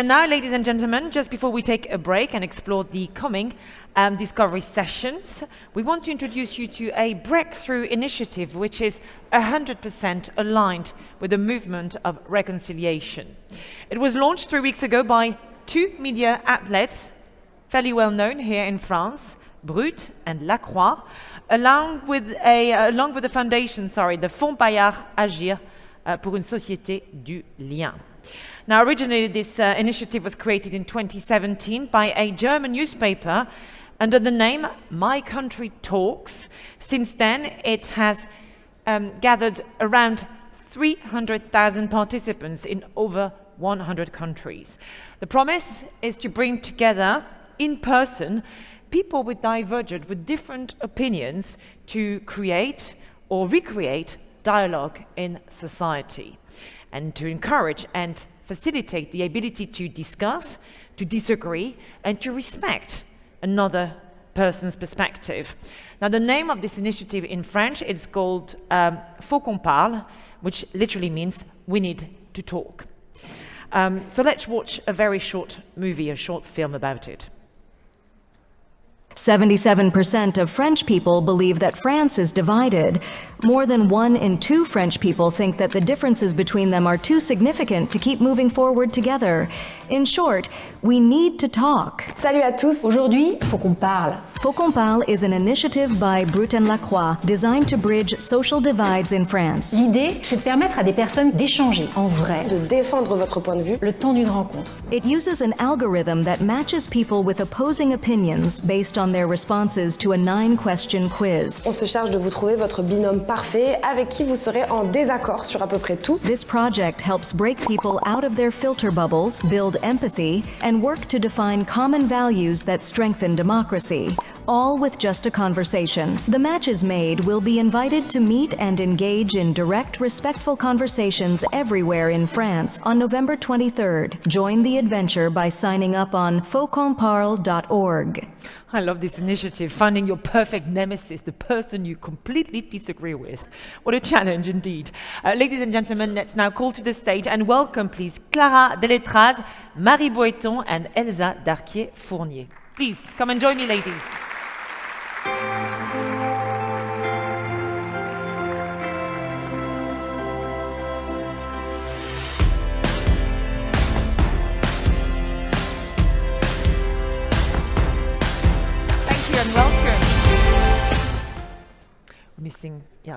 And now, ladies and gentlemen, just before we take a break and explore the coming Discovery sessions, we want to introduce you to a breakthrough initiative which is 100% aligned with the movement of reconciliation. It was launched 3 weeks ago by two media outlets, fairly well known here in France, Brut and Croix, along with the foundation, the Fonds Bayard Agir pour une société du lien. Now, originally, this initiative was created in 2017 by a German newspaper under the name My Country Talks. Since then, it has gathered around 300,000 participants in over 100 countries. The promise is to bring together, in person, people with different opinions to create or recreate dialogue in society, and to encourage and facilitate the ability to discuss, to disagree, and to respect another person's perspective. Now, the name of this initiative in French is called Faut qu'on parle, which literally means we need to talk. So let's watch a very short movie, a short film about it. 77% of French people believe that France is divided. More than 1 in 2 French people think that the differences between them are too significant to keep moving forward together. In short, we need to talk. Salut à tous. Aujourd'hui, faut qu'on parle. Faut qu'on parle is an initiative by Brut and Croix designed to bridge social divides in France. L'idée, c'est de permettre à des personnes d'échanger en vrai, de défendre votre point de vue, le temps d'une rencontre. It uses an algorithm that matches people with opposing opinions based on their responses to a 9-question quiz. On se charge de vous trouver votre binôme parfait avec qui vous serez en désaccord sur à peu près tout. This project helps break people out of their filter bubbles, build empathy, and work to define common values that strengthen democracy, all with just a conversation. The matches made will be invited to meet and engage in direct, respectful conversations everywhere in France on November 23rd. Join the adventure by signing up on fautquonparle.org. I love this initiative, finding your perfect nemesis, the person you completely disagree with. What a challenge indeed. Ladies and gentlemen, let's now call to the stage and welcome, please, Clara Delétraz, Marie Boeton, and Elsa Darquier Fournier. Please, come and join me, ladies.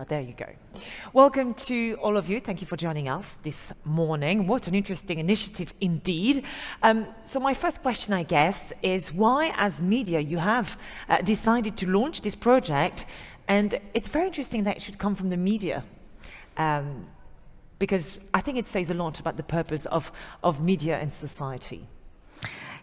There you go. Welcome to all of you. Thank you for joining us this morning. What an interesting initiative indeed. So my first question, I guess, is why, as media, you have decided to launch this project, and it's very interesting that it should come from the media, because I think it says a lot about the purpose of media in society.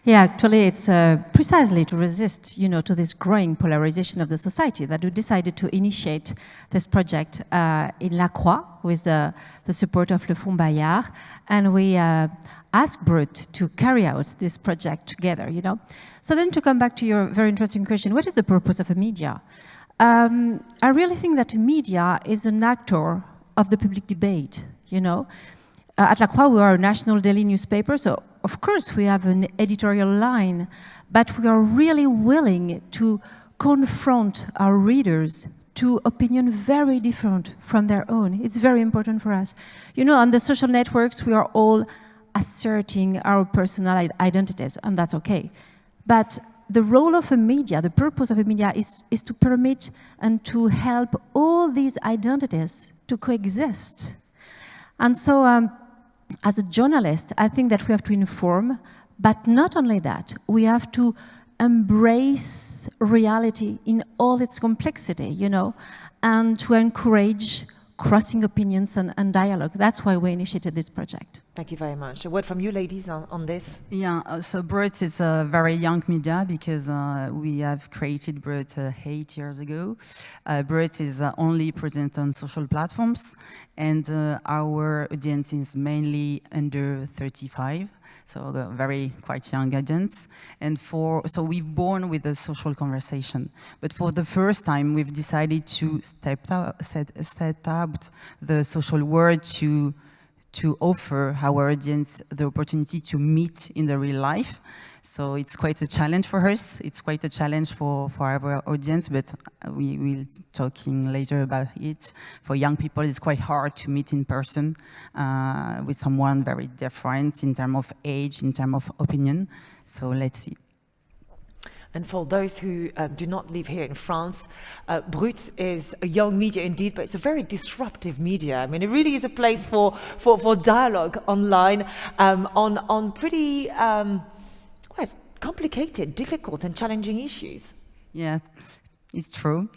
Yeah, actually, it's precisely to resist, to this growing polarization of the society that we decided to initiate this project in Croix with the support of le Fonds Bayard, and we asked Brut to carry out this project together, So then to come back to your very interesting question, what is the purpose of a media? I really think that media is an actor of the public debate, At La Croix, we are a national daily newspaper, so of course we have an editorial line, but we are really willing to confront our readers to opinions very different from their own. It's very important for us. On the social networks, we are all asserting our personal identities, and that's okay. But the role of a media, the purpose of a media is to permit and to help all these identities to coexist. And so, as a journalist, I think that we have to inform, but not only that, we have to embrace reality in all its complexity, and to encourage crossing opinions and dialogue. That's why we initiated this project. Thank you very much. A word from you, ladies, on this? Yeah, so Brut is a very young media because we have created Brut 8 years ago. Brut is only present on social platforms, and our audience is mainly under 35. So very quite young audience, and so we've born with a social conversation. But for the first time, we've decided to set out the social world to offer our audience the opportunity to meet in the real life. So it's quite a challenge for us. It's quite a challenge for our audience, but we will talking later about it. For young people, it's quite hard to meet in person with someone very different in terms of age, in terms of opinion. So let's see. And for those who do not live here in France, Brut is a young media indeed, but it's a very disruptive media. I mean, it really is a place for dialogue online on pretty complicated, difficult and challenging issues. Yeah, it's true.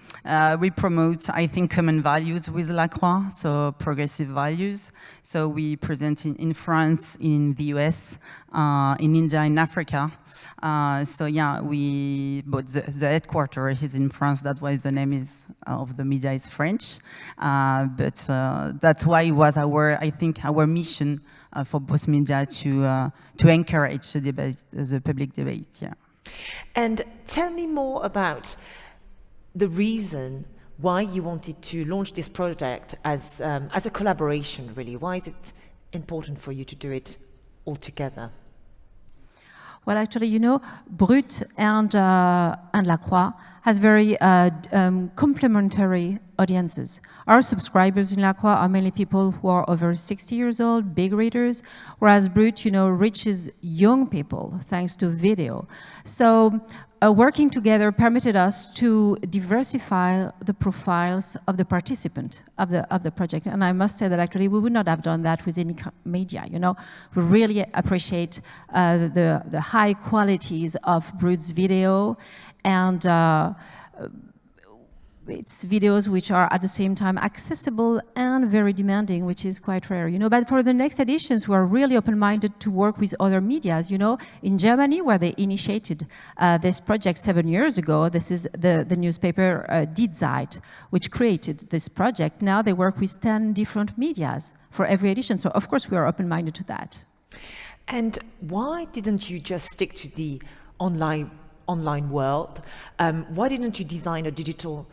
We promote, I think, common values with La Croix, so progressive values. So we present in France, in the US, in India, in Africa. So yeah, but the headquarters is in France. That's why the name of the media is French. But that's why it was I think our mission for both media to encourage the debate, the public debate. Yeah. And tell me more about the reason why you wanted to launch this project as a collaboration, really. Why is it important for you to do it all together? Well, actually, you know, Brut and La Croix has very complementary audiences. Our subscribers in La Croix are mainly people who are over 60 years old, big readers, whereas Brut, you know, reaches young people thanks to video. So working together permitted us to diversify the profiles of the participant of the project. And I must say that actually we would not have done that with any media, you know. We really appreciate the high qualities of Brut's video, and it's videos which are at the same time accessible and very demanding, which is quite rare, you know. But for the next editions, we are really open-minded to work with other medias, you know. In Germany, where they initiated this project 7 years ago, this is the newspaper Die Zeit, which created this project. Now they work with 10 different medias for every edition. So of course we are open-minded to that. And why didn't you just stick to the online world? Why didn't you design a digital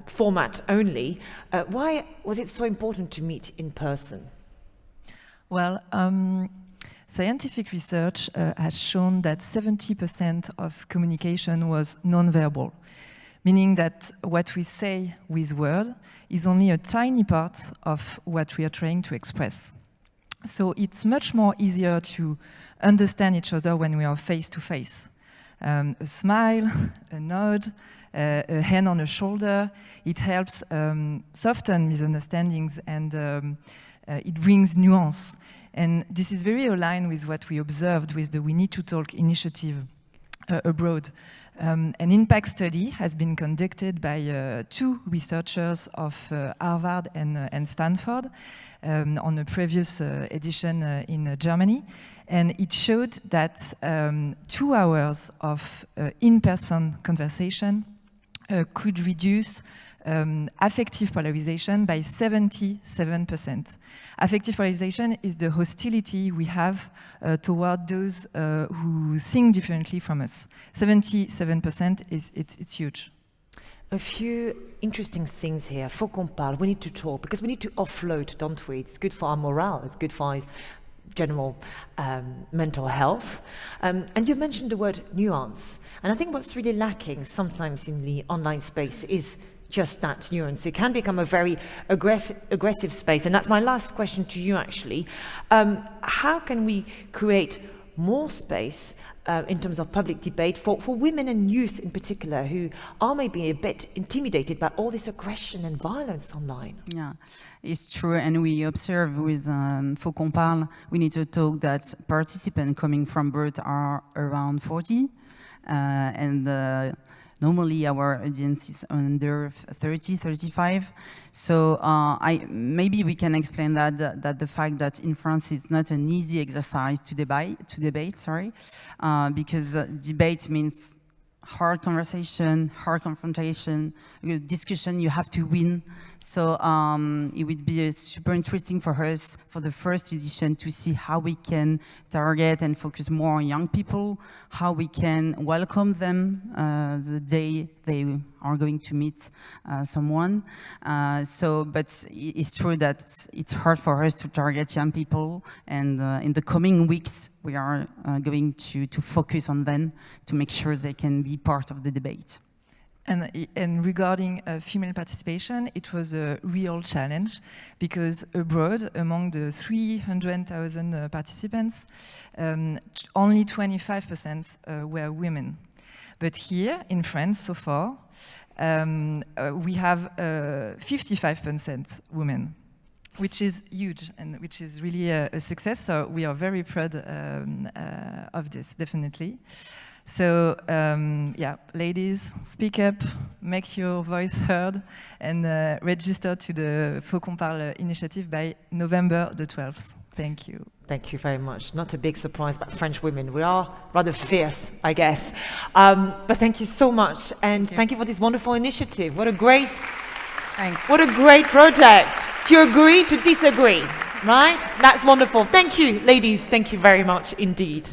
format only? Why was it so important to meet in person? Well, scientific research has shown that 70% of communication was non-verbal, meaning that what we say with words is only a tiny part of what we are trying to express. So it's much more easier to understand each other when we are face to face. A smile, a nod, a hand on a shoulder, it helps soften misunderstandings, and it brings nuance. And this is very aligned with what we observed with the We Need to Talk initiative abroad. An impact study has been conducted by 2 researchers of Harvard and Stanford on a previous edition in Germany. And it showed that 2 hours of in-person conversation could reduce affective polarization by 77%. Affective polarization is the hostility we have toward those who think differently from us. 77% it's huge. A few interesting things here. Faut qu'on parle. We need to talk because we need to offload, don't we? It's good for our morale. It's good for our general mental health. And you mentioned the word nuance. And I think what's really lacking sometimes in the online space is just that nuance. It can become a very aggressive space. And that's my last question to you, actually. How can we create more space in terms of public debate for women and youth in particular, who are maybe a bit intimidated by all this aggression and violence online? Yeah, it's true, and we observe with Faut qu'on parle, We Need to Talk, that participants coming from Brut are around 40, and normally our audience is under 30, 35. So maybe we can explain that the fact that in France it's not an easy exercise to debate, because debate means hard conversation, hard confrontation, discussion you have to win. So it would be super interesting for us for the first edition to see how we can target and focus more on young people, how we can welcome them the day they are going to meet someone. But it's true that it's hard for us to target young people, and in the coming weeks, we are going to focus on them to make sure they can be part of the debate. And regarding female participation, it was a real challenge because abroad, among the 300,000 participants, only 25% were women. But here in France, so far, we have 55% women, which is huge and which is really a success. So we are very proud of this, definitely. So, yeah, ladies, speak up, make your voice heard, and register to the Faut qu'on parle initiative by November the 12th. Thank you. Thank you very much. Not a big surprise, but French women, we are rather fierce, I guess. But thank you so much, and thank you for this wonderful initiative. What a great, Thanks. what a great project. To agree, to disagree, right? That's wonderful. Thank you, ladies. Thank you very much indeed.